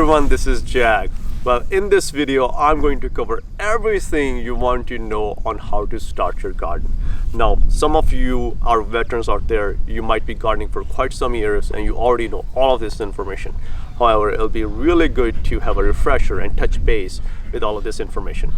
everyone, this is Jack. Well, in this video, I'm going to cover everything you want to know on how to start your garden. Now, some of you are veterans out there. You might be gardening for quite some years and you already know all of this information. However, it'll be really good to have a refresher and touch base with all of this information.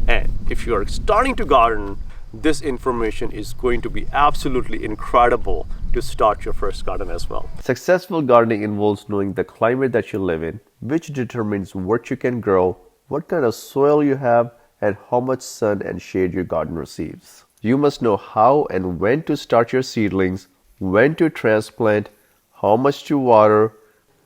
And if you are starting to garden, this information is going to be absolutely incredible to start your first garden as well. Successful gardening involves knowing the climate that you live in, which determines what you can grow, what kind of soil you have, and how much sun and shade your garden receives. You must know how and when to start your seedlings, when to transplant, how much to water,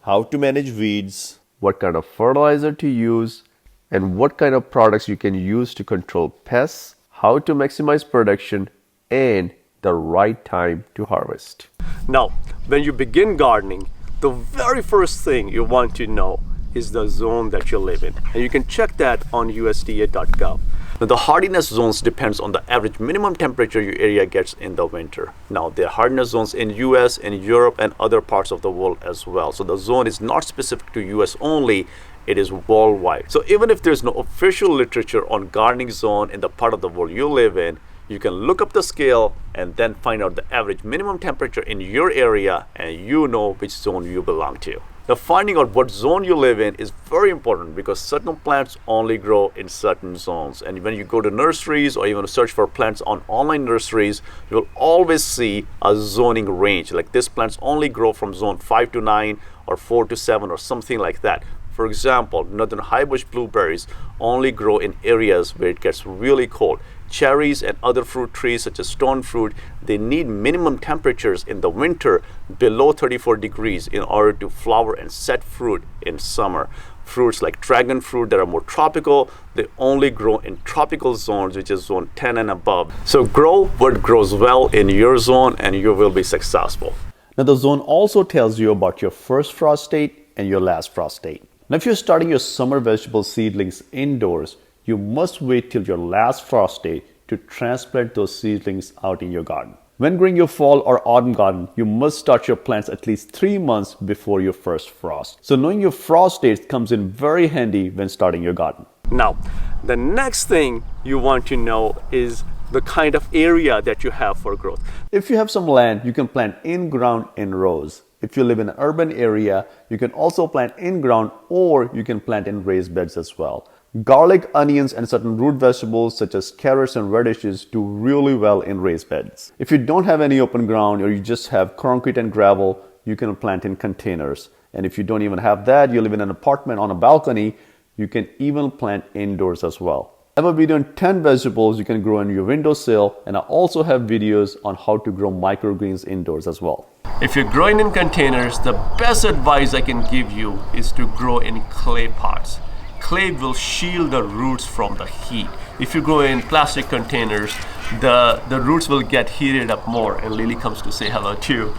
how to manage weeds, what kind of fertilizer to use, and what kind of products you can use to control pests, how to maximize production, and the right time to harvest. Now, when you begin gardening, the very first thing you want to know is the zone that you live in. And you can check that on USDA.gov. Now, the hardiness zones depends on the average minimum temperature your area gets in the winter. Now, there are hardiness zones in US, in Europe, and other parts of the world as well. So the zone is not specific to US only, it is worldwide. So even if there's no official literature on gardening zone in the part of the world you live in, you can look up the scale and then find out the average minimum temperature in your area, and you know which zone you belong to. Now, finding out what zone you live in is very important because certain plants only grow in certain zones. And when you go to nurseries or even search for plants on online nurseries, you'll always see a zoning range. Like this plants only grow from zone 5 to 9 or 4 to 7 or something like that. For example, northern highbush blueberries only grow in areas where it gets really cold. Cherries and other fruit trees such as stone fruit, they need minimum temperatures in the winter below 34 degrees in order to flower and set fruit in summer. Fruits like dragon fruit that are more tropical, they only grow in tropical zones, which is zone 10 and above. So grow what grows well in your zone and you will be successful. Now, the zone also tells you about your first frost date and your last frost date. Now, if you're starting your summer vegetable seedlings indoors, you must wait till your last frost date to transplant those seedlings out in your garden. When growing your fall or autumn garden, you must start your plants at least 3 months before your first frost. So knowing your frost dates comes in very handy when starting your garden. Now, the next thing you want to know is the kind of area that you have for growth. If you have some land, you can plant in-ground in rows. If you live in an urban area, you can also plant in-ground or you can plant in raised beds as well. Garlic, onions, and certain root vegetables such as carrots and radishes do really well in raised beds. If you don't have any open ground or you just have concrete and gravel, you can plant in containers. And if you don't even have that, you live in an apartment on a balcony, you can even plant indoors as well. I have a video on 10 vegetables you can grow on your windowsill, and I also have videos on how to grow microgreens indoors as well. If you're growing in containers, the best advice I can give you is to grow in clay pots. Clay will shield the roots from the heat. If you grow in plastic containers, the roots will get heated up more, and Lily comes to say hello too.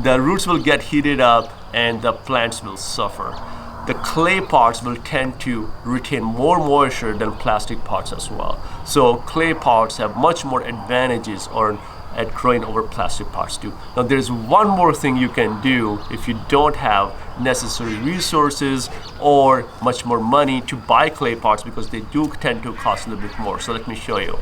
The roots will get heated up and the plants will suffer. The clay pots will tend to retain more moisture than plastic pots as well. So clay pots have much more advantages at growing over plastic pots too. Now, there's one more thing you can do if you don't have necessary resources or much more money to buy clay pots, because they do tend to cost a little bit more. So let me show you.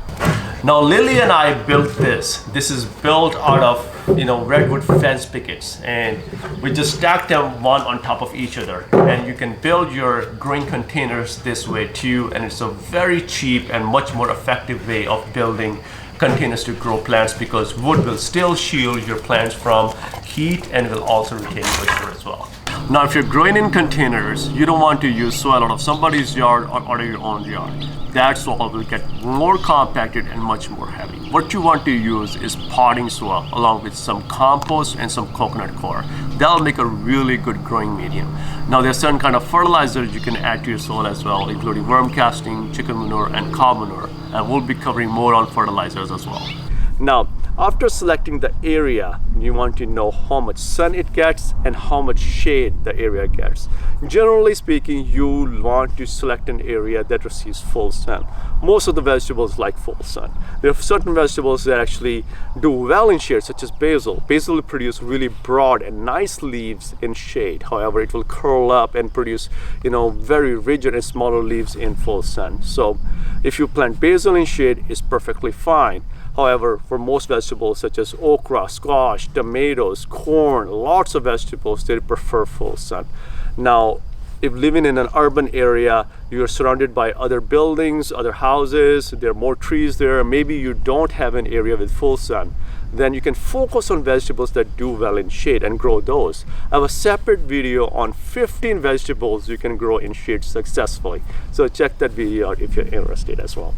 Now, Lily and I built this. This is built out of redwood fence pickets, and we just stack them one on top of each other. And you can build your growing containers this way too, and it's a very cheap and much more effective way of building containers to grow plants, because wood will still shield your plants from heat and will also retain moisture as well. Now, if you're growing in containers, you don't want to use soil out of somebody's yard or out of your own yard. That soil will get more compacted and much more heavy. What you want to use is potting soil along with some compost and some coconut coir. That'll make a really good growing medium. Now, there's certain kind of fertilizers you can add to your soil as well, including worm casting, chicken manure, and cow manure. And we'll be covering more on fertilizers as well. Now, after selecting the area, you want to know how much sun it gets and how much shade the area gets. Generally speaking, you want to select an area that receives full sun. Most of the vegetables like full sun. There are certain vegetables that actually do well in shade, such as basil. Basil will produce really broad and nice leaves in shade. However, it will curl up and produce, very rigid and smaller leaves in full sun. So if you plant basil in shade, it's perfectly fine. However, for most vegetables such as okra, squash, tomatoes, corn, lots of vegetables, they prefer full sun. Now, if living in an urban area, you're surrounded by other buildings, other houses, there are more trees there, maybe you don't have an area with full sun, then you can focus on vegetables that do well in shade and grow those. I have a separate video on 15 vegetables you can grow in shade successfully. So check that video out if you're interested as well.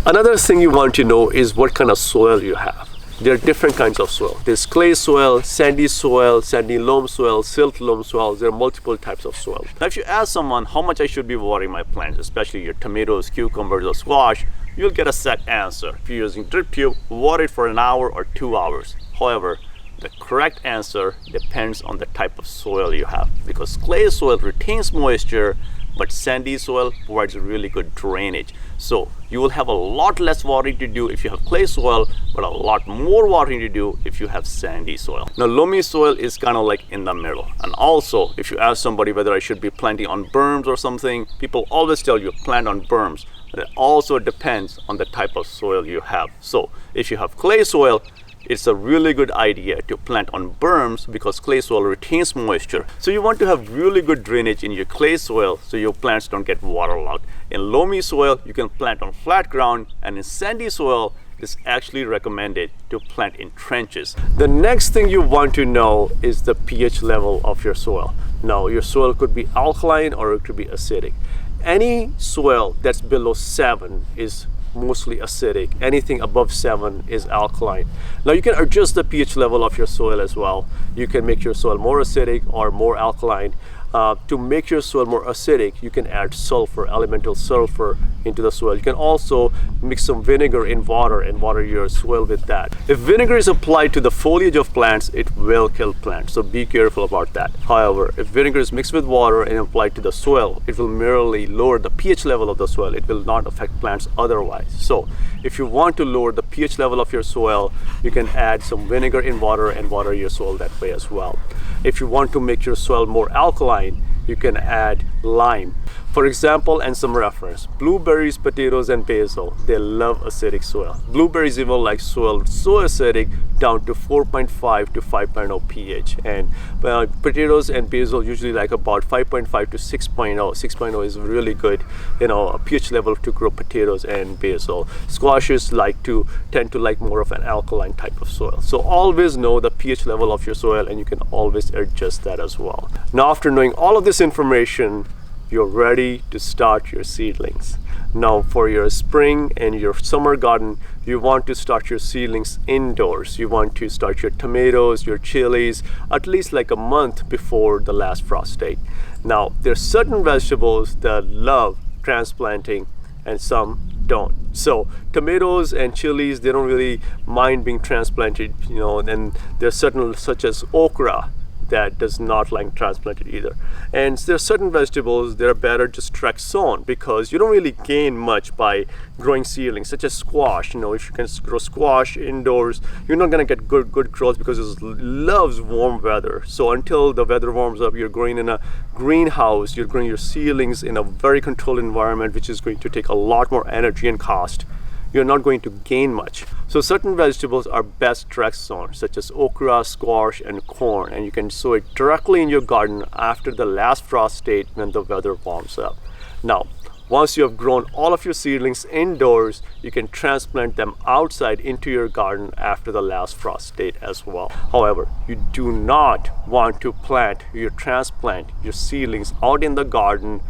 Another thing you want to know is what kind of soil you have. There are different kinds of soil. There's clay soil, sandy loam soil, silt loam soil. There are multiple types of soil. Now, if you ask someone how much I should be watering my plants, especially your tomatoes, cucumbers, or squash, you'll get a set answer. If you're using drip tube, water it for an hour or 2 hours. However, the correct answer depends on the type of soil you have, because clay soil retains moisture, but sandy soil provides really good drainage. So you will have a lot less watering to do if you have clay soil, but a lot more watering to do if you have sandy soil. Now, loamy soil is kind of like in the middle. And also, if you ask somebody whether I should be planting on berms or something, people always tell you plant on berms. But it also depends on the type of soil you have. So if you have clay soil, it's a really good idea to plant on berms because clay soil retains moisture. So you want to have really good drainage in your clay soil so your plants don't get waterlogged. In loamy soil, you can plant on flat ground, and in sandy soil, it's actually recommended to plant in trenches. The next thing you want to know is the pH level of your soil. Now, your soil could be alkaline or it could be acidic. Any soil that's below 7 is mostly acidic. Anything above 7 is alkaline. Now, you can adjust the pH level of your soil as well. You can make your soil more acidic or more alkaline. To make your soil more acidic, you can add sulfur, elemental sulfur into the soil. You can also mix some vinegar in water and water your soil with that. If vinegar is applied to the foliage of plants, it will kill plants, so be careful about that. However, if vinegar is mixed with water and applied to the soil, it will merely lower the pH level of the soil. It will not affect plants otherwise. So if you want to lower the pH level of your soil, you can add some vinegar in water and water your soil that way as well. If you want to make your soil more alkaline, you can add lime. For example, and some reference, blueberries, potatoes, and basil, they love acidic soil. Blueberries even like soil so acidic down to 4.5 to 5.0 pH. And potatoes and basil usually like about 5.5 to 6.0. 6.0 is really good, a pH level to grow potatoes and basil. Squashes tend to like more of an alkaline type of soil. So always know the pH level of your soil, and you can always adjust that as well. Now, after knowing all of this information, you're ready to start your seedlings. Now, for your spring and your summer garden, you want to start your seedlings indoors. You want to start your tomatoes, your chilies, at least like a month before the last frost date. Now, there are certain vegetables that love transplanting and some don't. So tomatoes and chilies, they don't really mind being transplanted, and there are certain such as okra that does not like transplanted either. And there are certain vegetables that are better just direct sown because you don't really gain much by growing seedlings, such as squash. If you can grow squash indoors, you're not gonna get good growth because it loves warm weather. So until the weather warms up, you're growing in a greenhouse, you're growing your seedlings in a very controlled environment, which is going to take a lot more energy and cost. You're not going to gain much. So certain vegetables are best direct sown, such as okra, squash, and corn, and you can sow it directly in your garden after the last frost date when the weather warms up. Now, once you have grown all of your seedlings indoors, you can transplant them outside into your garden after the last frost date as well. However, you do not want to transplant your seedlings out in the garden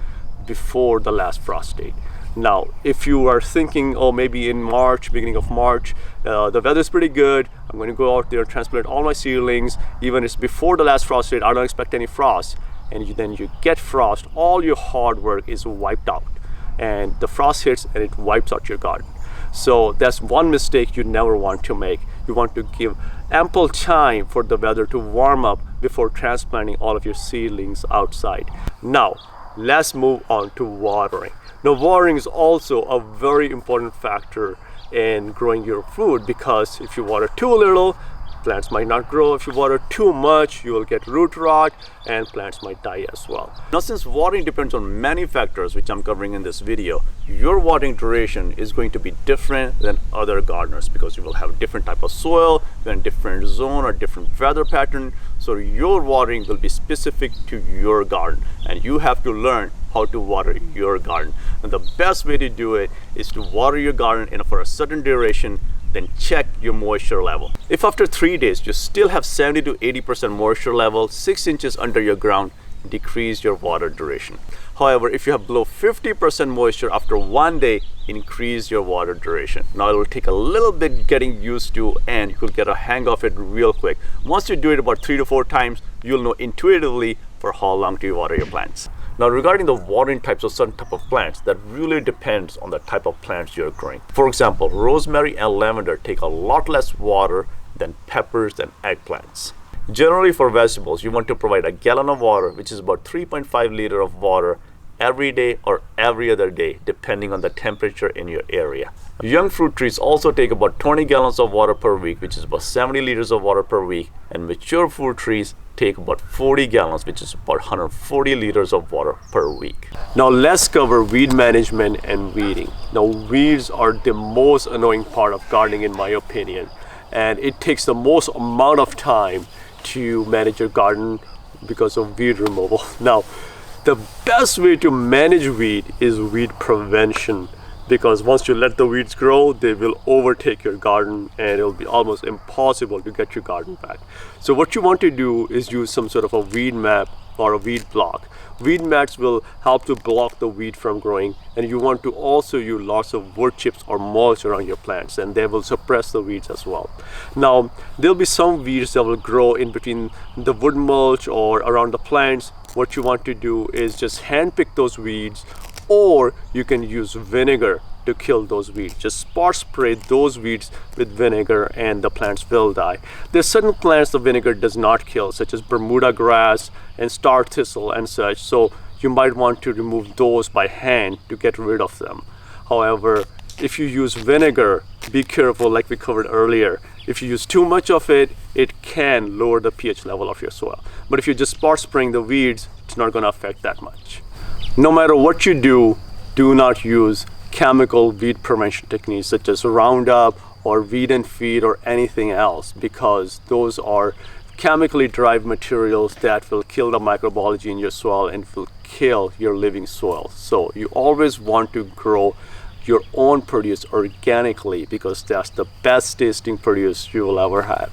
before the last frost date. Now, if you are thinking, maybe in March, beginning of March, the weather's pretty good, I'm going to go out there and transplant all my seedlings, even if it's before the last frost date, I don't expect any frost, and then you get frost, all your hard work is wiped out, and the frost hits and it wipes out your garden. So that's one mistake you never want to make. you want to give ample time for the weather to warm up before transplanting all of your seedlings outside. Now, let's move on to watering. Now, watering is also a very important factor in growing your food, because if you water too little, plants might not grow. If you water too much, you will get root rot and plants might die as well. Now, since watering depends on many factors, which I'm covering in this video, your watering duration is going to be different than other gardeners, because you will have different type of soil, then different zone or different weather pattern. So your watering will be specific to your garden, and you have to learn how to water your garden. And the best way to do it is to water your garden for a certain duration, then check your moisture level. If after 3 days you still have 70 to 80% moisture level, 6 inches under your ground, decrease your water duration. However, if you have below 50% moisture after 1 day, increase your water duration. Now, it will take a little bit getting used to, and you'll get a hang of it real quick. Once you do it about 3 to 4 times, you'll know intuitively for how long to water your plants. Now, regarding the watering types of certain type of plants, that really depends on the type of plants you're growing. For example, rosemary and lavender take a lot less water than peppers and eggplants. Generally, for vegetables, you want to provide a gallon of water, which is about 3.5 liters of water every day or every other day, depending on the temperature in your area. Young fruit trees also take about 20 gallons of water per week, which is about 70 liters of water per week, and mature fruit trees take about 40 gallons, which is about 140 liters of water per week. Now, let's cover weed management and weeding. Now, weeds are the most annoying part of gardening, in my opinion, and it takes the most amount of time to manage your garden because of weed removal. Now, the best way to manage weed is weed prevention, because once you let the weeds grow, they will overtake your garden and it'll be almost impossible to get your garden back. So what you want to do is use some sort of a weed map or a weed block. Weed mats will help to block the weed from growing, and you want to also use lots of wood chips or mulch around your plants, and they will suppress the weeds as well. Now, there'll be some weeds that will grow in between the wood mulch or around the plants. What you want to do is just hand pick those weeds, or you can use vinegar to kill those weeds. Just spot spray those weeds with vinegar and the plants will die. There's certain plants the vinegar does not kill, such as Bermuda grass and star thistle and such, so you might want to remove those by hand to get rid of them. However, if you use vinegar, be careful, like we covered earlier. If you use too much of it, it can lower the pH level of your soil. But if you just spot spraying the weeds, it's not going to affect that much. No matter what you do, do not use chemical weed prevention techniques such as Roundup or weed and feed or anything else, because those are chemically derived materials that will kill the microbiology in your soil and will kill your living soil. So you always want to grow your own produce organically, because that's the best tasting produce you will ever have.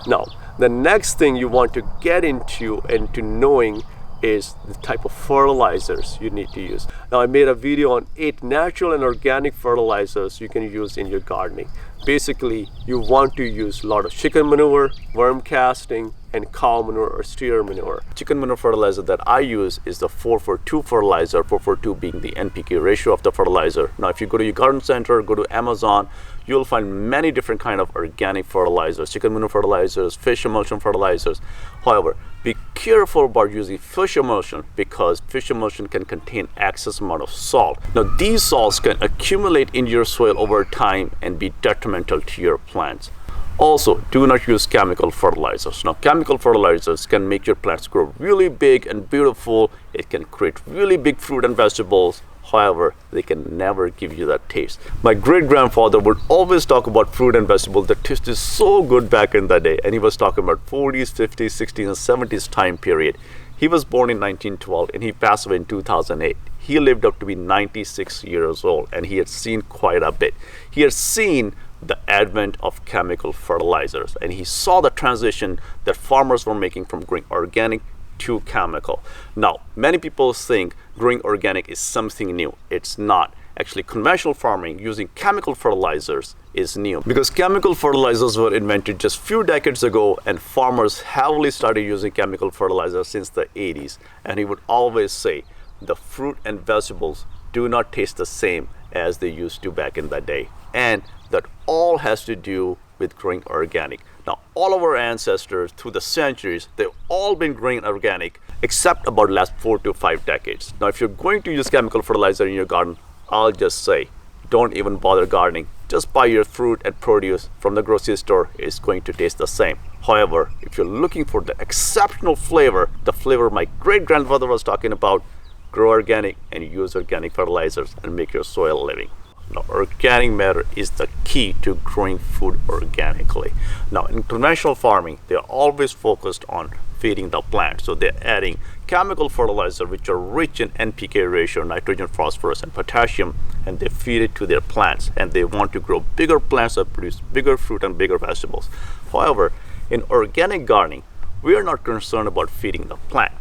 Now, the next thing you want to get into knowing is the type of fertilizers you need to use. Now, I made a video on 8 natural and organic fertilizers you can use in your gardening. Basically, you want to use a lot of chicken manure, worm casting, and cow manure or steer manure. Chicken manure fertilizer that I use is the 4:4:2 fertilizer, 4:4:2 being the NPK ratio of the fertilizer. Now, if you go to your garden center, go to Amazon, you'll find many different kind of organic fertilizers, chicken manure fertilizers, fish emulsion fertilizers. However, be careful about using fish emulsion, because fish emulsion can contain excess amount of salt. Now, these salts can accumulate in your soil over time and be detrimental to your plants. Also, do not use chemical fertilizers. Now, chemical fertilizers can make your plants grow really big and beautiful. It can create really big fruit and vegetables. However, they can never give you that taste. My great-grandfather would always talk about fruit and vegetables that tasted so good back in the day, and he was talking about 40s, 50s, 60s, and 70s time period. He was born in 1912 and he passed away in 2008. He lived up to be 96 years old, and he had seen quite a bit. He had seen the advent of chemical fertilizers, and he saw the transition that farmers were making from growing organic to chemical. Now, many people think growing organic is something new. It's not. Actually, conventional farming using chemical fertilizers is new, because chemical fertilizers were invented just few decades ago, and farmers heavily started using chemical fertilizers since the 80s. And he would always say the fruit and vegetables do not taste the same as they used to back in the day, and that all has to do with growing organic. Now, all of our ancestors through the centuries, they've all been growing organic except about the last 4 to 5 decades. Now, if you're going to use chemical fertilizer in your garden, I'll just say, don't even bother gardening. Just buy your fruit and produce from the grocery store. It's going to taste the same. However, if you're looking for the exceptional flavor, the flavor my great-grandfather was talking about, grow organic and use organic fertilizers and make your soil living. Now, organic matter is the key to growing food organically. Now, in conventional farming, they're always focused on feeding the plant. So they're adding chemical fertilizer, which are rich in NPK ratio, nitrogen, phosphorus, and potassium, and they feed it to their plants. And they want to grow bigger plants that produce bigger fruit and bigger vegetables. However, in organic gardening, we are not concerned about feeding the plant.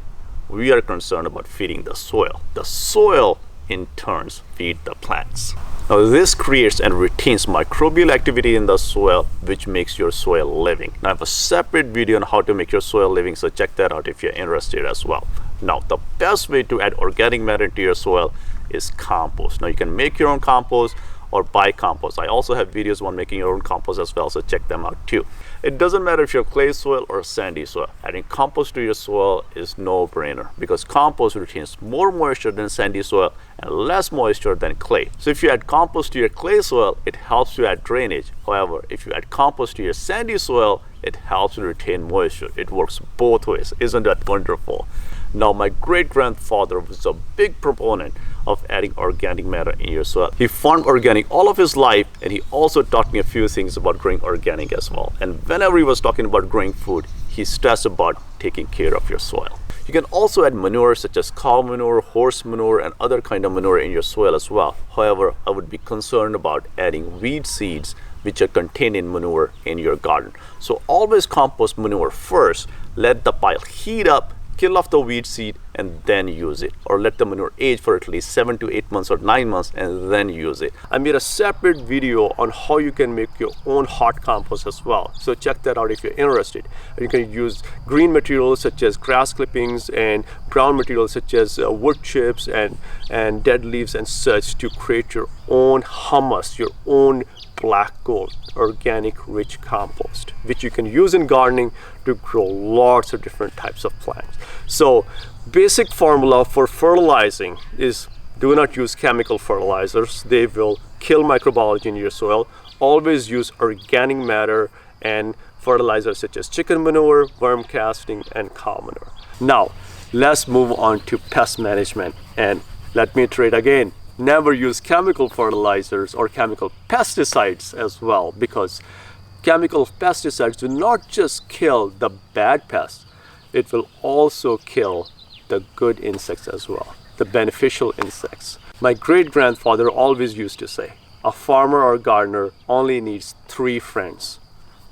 We are concerned about feeding the soil. The soil, in turn, feed the plants. Now, this creates and retains microbial activity in the soil, which makes your soil living. Now, I have a separate video on how to make your soil living, so check that out if you're interested as well. Now, the best way to add organic matter into your soil is compost. Now, you can make your own compost or buy compost. I also have videos on making your own compost as well, so check them out too. It doesn't matter if you're clay soil or sandy soil. Adding compost to your soil is no-brainer because compost retains more moisture than sandy soil and less moisture than clay. So if you add compost to your clay soil, it helps you add drainage. However, if you add compost to your sandy soil, it helps you retain moisture. It works both ways. Isn't that wonderful? Now, my great-grandfather was a big proponent of adding organic matter in your soil. He farmed organic all of his life, and he also taught me a few things about growing organic as well. And whenever he was talking about growing food, he stressed about taking care of your soil. You can also add manure such as cow manure, horse manure, and other kind of manure in your soil as well. However, I would be concerned about adding weed seeds which are contained in manure in your garden. So always compost manure first, let the pile heat up, kill off the weed seed, and then use it, or let the manure age for at least 7 to 8 months or 9 months and then use it. I made a separate video on how you can make your own hot compost as well, so check that out if you're interested. You can use green materials such as grass clippings and brown materials such as wood chips and dead leaves and such to create your own humus, your own black gold organic rich compost, which you can use in gardening to grow lots of different types of plants. So basic formula for fertilizing is do not use chemical fertilizers. They will kill microbiology in your soil. Always use organic matter and fertilizers such as chicken manure, worm casting, and cow manure. Now let's move on to pest management, and let me iterate again. Never use chemical fertilizers or chemical pesticides as well, because chemical pesticides do not just kill the bad pests, it will also kill the good insects as well, the beneficial insects. My great-grandfather always used to say, a farmer or gardener only needs 3 friends: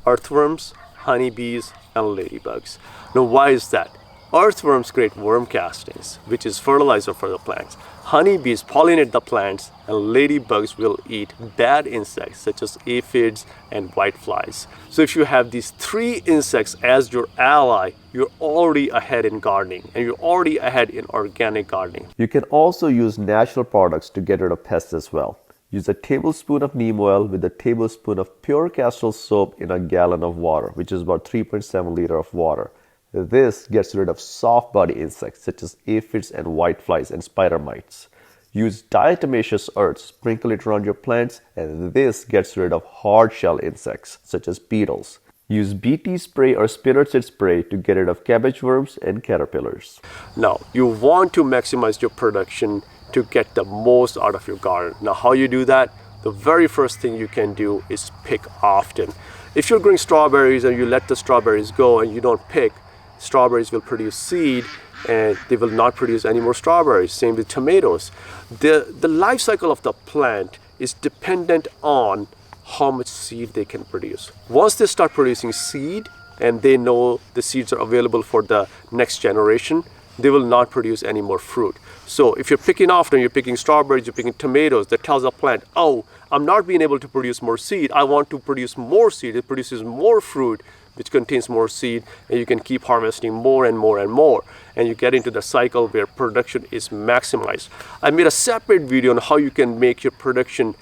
earthworms, honeybees, and ladybugs. Now, why is that? Earthworms create worm castings, which is fertilizer for the plants. Honeybees pollinate the plants, and ladybugs will eat bad insects such as aphids and whiteflies. So if you have these 3 insects as your ally, you're already ahead in gardening, and you're already ahead in organic gardening. You can also use natural products to get rid of pests as well. Use a tablespoon of neem oil with a tablespoon of pure castor soap in a gallon of water, which is about 3.7 liters of water. This gets rid of soft body insects such as aphids and whiteflies and spider mites. Use diatomaceous earth, sprinkle it around your plants, and this gets rid of hard shell insects such as beetles. Use BT spray or spirit spray to get rid of cabbage worms and caterpillars. Now, you want to maximize your production to get the most out of your garden. Now, how you do that? The very first thing you can do is pick often. If you're growing strawberries and you let the strawberries go and you don't pick, strawberries will produce seed and they will not produce any more strawberries. Same with tomatoes. The life cycle of the plant is dependent on how much seed they can produce. Once they start producing seed and they know the seeds are available for the next generation, they will not produce any more fruit. So if you're picking often, you're picking strawberries, you're picking tomatoes, that tells the plant, oh, I'm not being able to produce more seed. I want to produce more seed. It produces more fruit, which contains more seed, and you can keep harvesting more and more and more. And you get into the cycle where production is maximized. I made a separate video on how you can make your production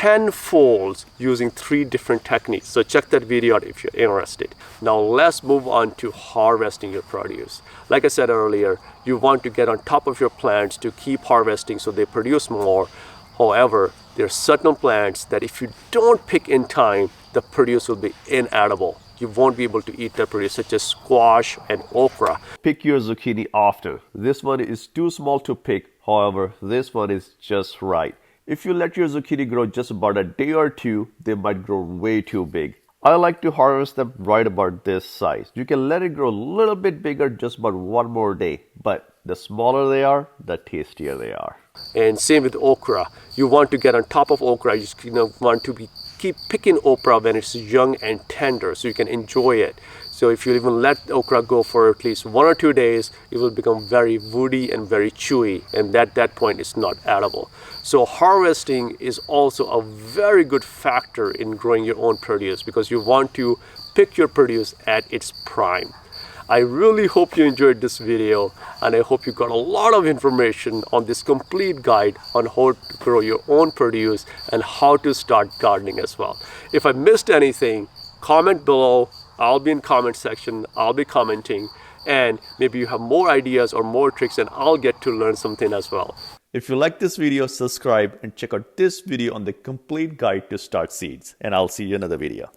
10-fold using 3 different techniques. So check that video out if you're interested. Now let's move on to harvesting your produce. Like I said earlier, you want to get on top of your plants to keep harvesting so they produce more. However, there are certain plants that if you don't pick in time, the produce will be inedible. You won't be able to eat the produce, such as squash and okra. Pick your zucchini after. This one is too small to pick. However, this one is just right. If you let your zucchini grow just about a day or two, they might grow way too big. I like to harvest them right about this size. You can let it grow a little bit bigger just about one more day, but the smaller they are, the tastier they are. And same with okra. You want to get on top of okra. You want to keep picking okra when it's young and tender so you can enjoy it. So if you even let okra go for at least 1 or 2 days, it will become very woody and very chewy, and at that point it's not edible. So harvesting is also a very good factor in growing your own produce because you want to pick your produce at its prime. I really hope you enjoyed this video, and I hope you got a lot of information on this complete guide on how to grow your own produce and how to start gardening as well. If I missed anything, comment below. I'll be in comment section, I'll be commenting, and maybe you have more ideas or more tricks and I'll get to learn something as well. If you like this video, subscribe and check out this video on the complete guide to start seeds. And I'll see you in another video.